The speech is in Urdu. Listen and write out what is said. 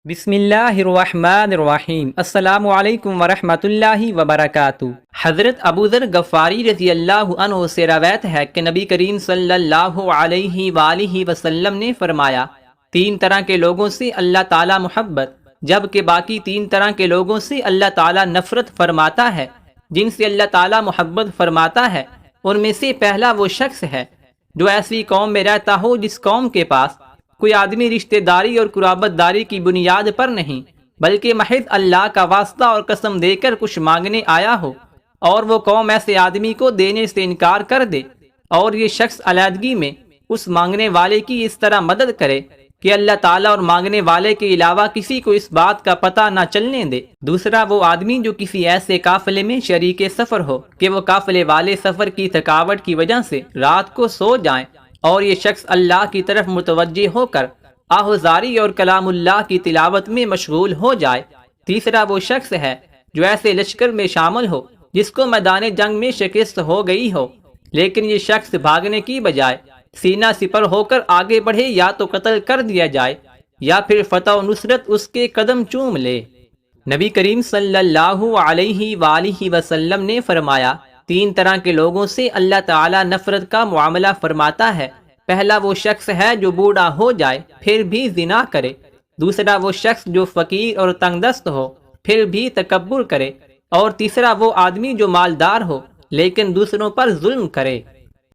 بسم اللہ الرحمن الرحیم۔ السلام علیکم ورحمۃ اللہ وبرکاتہ۔ حضرت ابو ذر غفاری رضی اللہ عنہ سے روایت ہے کہ نبی کریم صلی اللہ علیہ وآلہ وسلم نے فرمایا، تین طرح کے لوگوں سے اللہ تعالی محبت، جبکہ باقی تین طرح کے لوگوں سے اللہ تعالی نفرت فرماتا ہے۔ جن سے اللہ تعالی محبت فرماتا ہے ان میں سے پہلا وہ شخص ہے جو ایسی قوم میں رہتا ہو جس قوم کے پاس کوئی آدمی رشتہ داری اور قرابت داری کی بنیاد پر نہیں بلکہ محض اللہ کا واسطہ اور قسم دے کر کچھ مانگنے آیا ہو، اور وہ قوم ایسے آدمی کو دینے سے انکار کر دے، اور یہ شخص علیحدگی میں اس مانگنے والے کی اس طرح مدد کرے کہ اللہ تعالیٰ اور مانگنے والے کے علاوہ کسی کو اس بات کا پتہ نہ چلنے دے۔ دوسرا وہ آدمی جو کسی ایسے قافلے میں شریک سفر ہو کہ وہ قافلے والے سفر کی تھکاوٹ کی وجہ سے رات کو سو جائیں، اور یہ شخص اللہ کی طرف متوجہ ہو کر آہوازاری اور کلام اللہ کی تلاوت میں مشغول ہو جائے۔ تیسرا وہ شخص ہے جو ایسے لشکر میں شامل ہو جس کو میدان جنگ میں شکست ہو گئی ہو، لیکن یہ شخص بھاگنے کی بجائے سینہ سپر ہو کر آگے بڑھے، یا تو قتل کر دیا جائے یا پھر فتح و نصرت اس کے قدم چوم لے۔ نبی کریم صلی اللہ علیہ وآلہ وسلم نے فرمایا، تین طرح کے لوگوں سے اللہ تعالی نفرت کا معاملہ فرماتا ہے۔ پہلا وہ شخص ہے جو بوڑھا ہو جائے پھر بھی زنا کرے۔ دوسرا وہ شخص جو فقیر اور تنگ دست ہو پھر بھی تکبر کرے، اور تیسرا وہ آدمی جو مالدار ہو لیکن دوسروں پر ظلم کرے۔